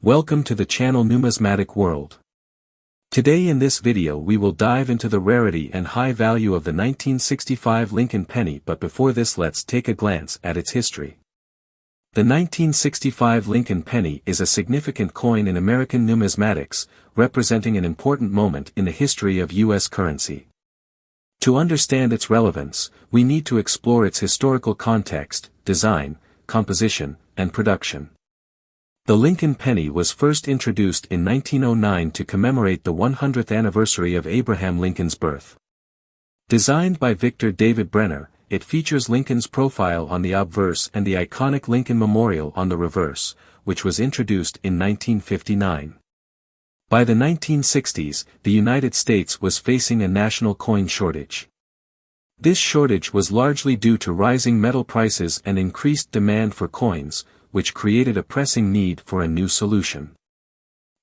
Welcome to the channel Numismatic World. Today in this video we will dive into the rarity and high value of the 1965 Lincoln penny, but before this let's take a glance at its history. The 1965 Lincoln penny is a significant coin in American numismatics, representing an important moment in the history of U.S. currency. To understand its relevance, we need to explore its historical context, design, composition, and production. The Lincoln penny was first introduced in 1909 to commemorate the 100th anniversary of Abraham Lincoln's birth. Designed by Victor David Brenner, it features Lincoln's profile on the obverse and the iconic Lincoln Memorial on the reverse, which was introduced in 1959. By the 1960s, the United States was facing a national coin shortage. This shortage was largely due to rising metal prices and increased demand for coins, which created a pressing need for a new solution.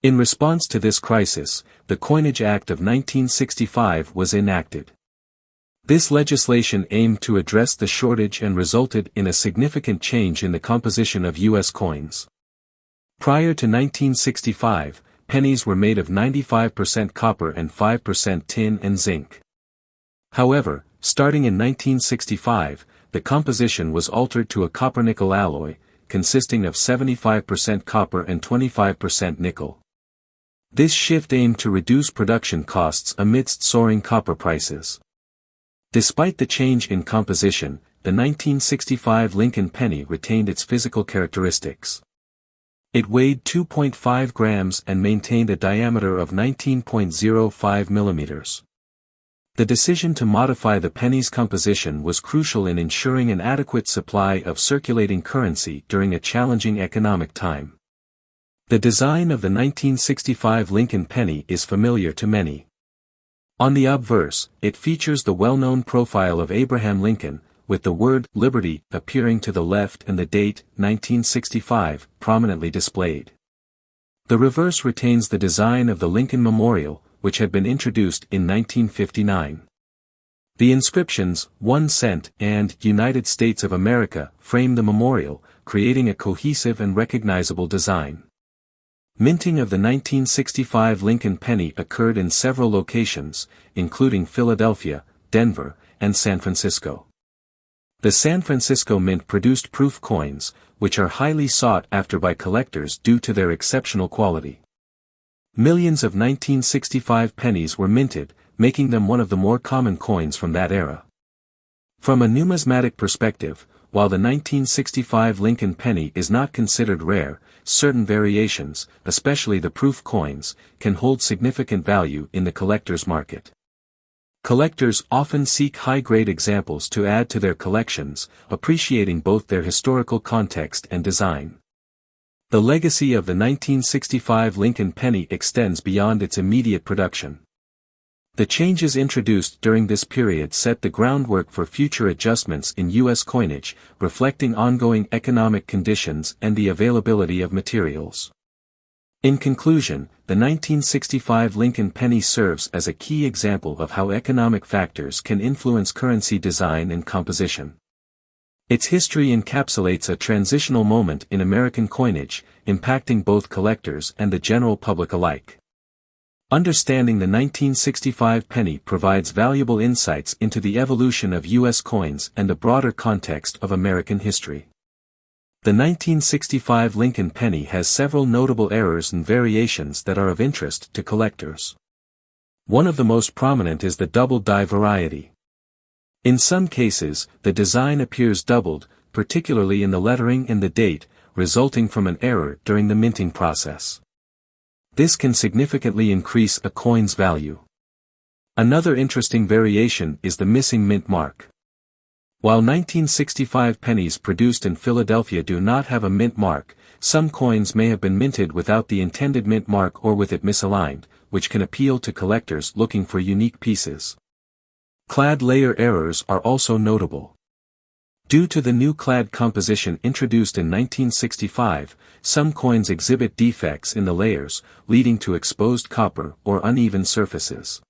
In response to this crisis, the Coinage Act of 1965 was enacted. This legislation aimed to address the shortage and resulted in a significant change in the composition of U.S. coins. Prior to 1965, pennies were made of 95% copper and 5% tin and zinc. However, starting in 1965, the composition was altered to a copper-nickel alloy, consisting of 75% copper and 25% nickel. This shift aimed to reduce production costs amidst soaring copper prices. Despite the change in composition, the 1965 Lincoln penny retained its physical characteristics. It weighed 2.5 grams and maintained a diameter of 19.05 millimeters. The decision to modify the penny's composition was crucial in ensuring an adequate supply of circulating currency during a challenging economic time. The design of the 1965 Lincoln penny is familiar to many. On the obverse, it features the well-known profile of Abraham Lincoln, with the word "Liberty" appearing to the left and the date, 1965, prominently displayed. The reverse retains the design of the Lincoln Memorial, which had been introduced in 1959. The inscriptions, 1 cent, and United States of America, frame the memorial, creating a cohesive and recognizable design. Minting of the 1965 Lincoln penny occurred in several locations, including Philadelphia, Denver, and San Francisco. The San Francisco Mint produced proof coins, which are highly sought after by collectors due to their exceptional quality. Millions of 1965 pennies were minted, making them one of the more common coins from that era. From a numismatic perspective, while the 1965 Lincoln penny is not considered rare, certain variations, especially the proof coins, can hold significant value in the collector's market. Collectors often seek high-grade examples to add to their collections, appreciating both their historical context and design. The legacy of the 1965 Lincoln penny extends beyond its immediate production. The changes introduced during this period set the groundwork for future adjustments in U.S. coinage, reflecting ongoing economic conditions and the availability of materials. In conclusion, the 1965 Lincoln penny serves as a key example of how economic factors can influence currency design and composition. Its history encapsulates a transitional moment in American coinage, impacting both collectors and the general public alike. Understanding the 1965 penny provides valuable insights into the evolution of U.S. coins and the broader context of American history. The 1965 Lincoln penny has several notable errors and variations that are of interest to collectors. One of the most prominent is the double die variety. In some cases, the design appears doubled, particularly in the lettering and the date, resulting from an error during the minting process. This can significantly increase a coin's value. Another interesting variation is the missing mint mark. While 1965 pennies produced in Philadelphia do not have a mint mark, some coins may have been minted without the intended mint mark or with it misaligned, which can appeal to collectors looking for unique pieces. Clad layer errors are also notable. Due to the new clad composition introduced in 1965, some coins exhibit defects in the layers, leading to exposed copper or uneven surfaces.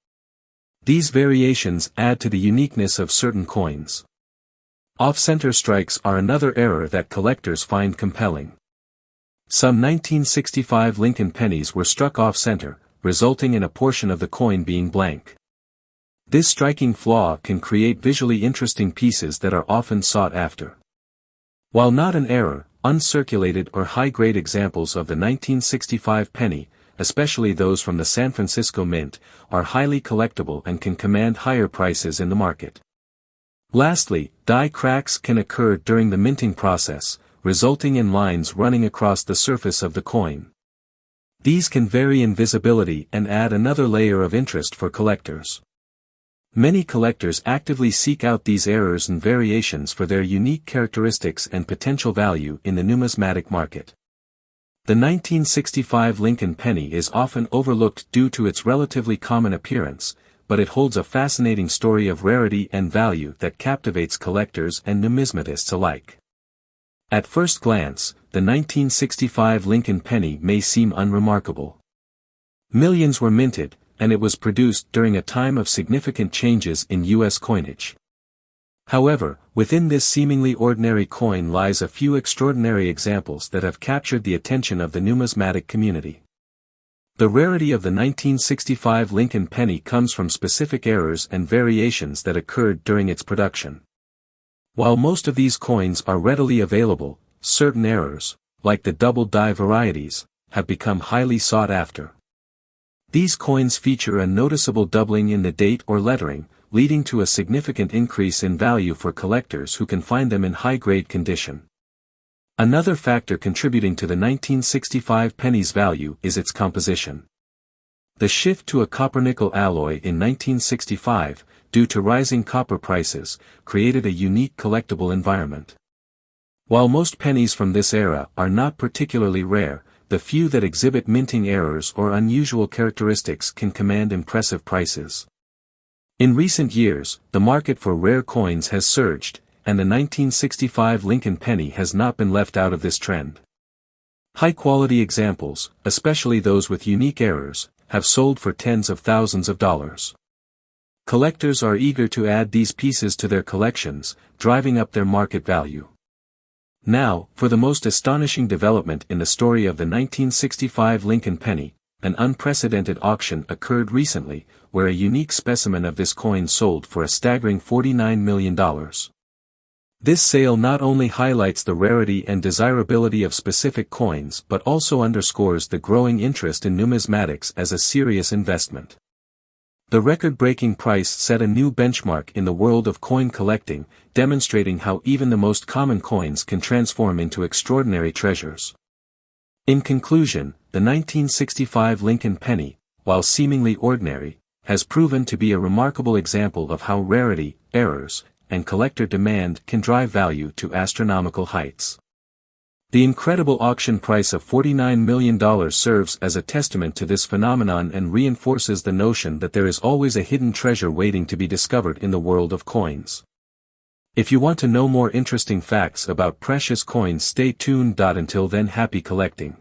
These variations add to the uniqueness of certain coins. Off-center strikes are another error that collectors find compelling. Some 1965 Lincoln pennies were struck off-center, resulting in a portion of the coin being blank. This striking flaw can create visually interesting pieces that are often sought after. While not an error, uncirculated or high-grade examples of the 1965 penny, especially those from the San Francisco Mint, are highly collectible and can command higher prices in the market. Lastly, die cracks can occur during the minting process, resulting in lines running across the surface of the coin. These can vary in visibility and add another layer of interest for collectors. Many collectors actively seek out these errors and variations for their unique characteristics and potential value in the numismatic market. The 1965 Lincoln penny is often overlooked due to its relatively common appearance, but it holds a fascinating story of rarity and value that captivates collectors and numismatists alike. At first glance, the 1965 Lincoln penny may seem unremarkable. Millions were minted, and it was produced during a time of significant changes in U.S. coinage. However, within this seemingly ordinary coin lies a few extraordinary examples that have captured the attention of the numismatic community. The rarity of the 1965 Lincoln penny comes from specific errors and variations that occurred during its production. While most of these coins are readily available, certain errors, like the double die varieties, have become highly sought after. These coins feature a noticeable doubling in the date or lettering, leading to a significant increase in value for collectors who can find them in high-grade condition. Another factor contributing to the 1965 penny's value is its composition. The shift to a copper-nickel alloy in 1965, due to rising copper prices, created a unique collectible environment. While most pennies from this era are not particularly rare, the few that exhibit minting errors or unusual characteristics can command impressive prices. In recent years, the market for rare coins has surged, and the 1965 Lincoln penny has not been left out of this trend. High-quality examples, especially those with unique errors, have sold for tens of thousands of dollars. Collectors are eager to add these pieces to their collections, driving up their market value. Now, for the most astonishing development in the story of the 1965 Lincoln penny, an unprecedented auction occurred recently, where a unique specimen of this coin sold for a staggering $49 million. This sale not only highlights the rarity and desirability of specific coins but also underscores the growing interest in numismatics as a serious investment. The record-breaking price set a new benchmark in the world of coin collecting, demonstrating how even the most common coins can transform into extraordinary treasures. In conclusion, the 1965 Lincoln penny, while seemingly ordinary, has proven to be a remarkable example of how rarity, errors, and collector demand can drive value to astronomical heights. The incredible auction price of $49 million serves as a testament to this phenomenon and reinforces the notion that there is always a hidden treasure waiting to be discovered in the world of coins. If you want to know more interesting facts about precious coins, stay tuned. Until then, happy collecting.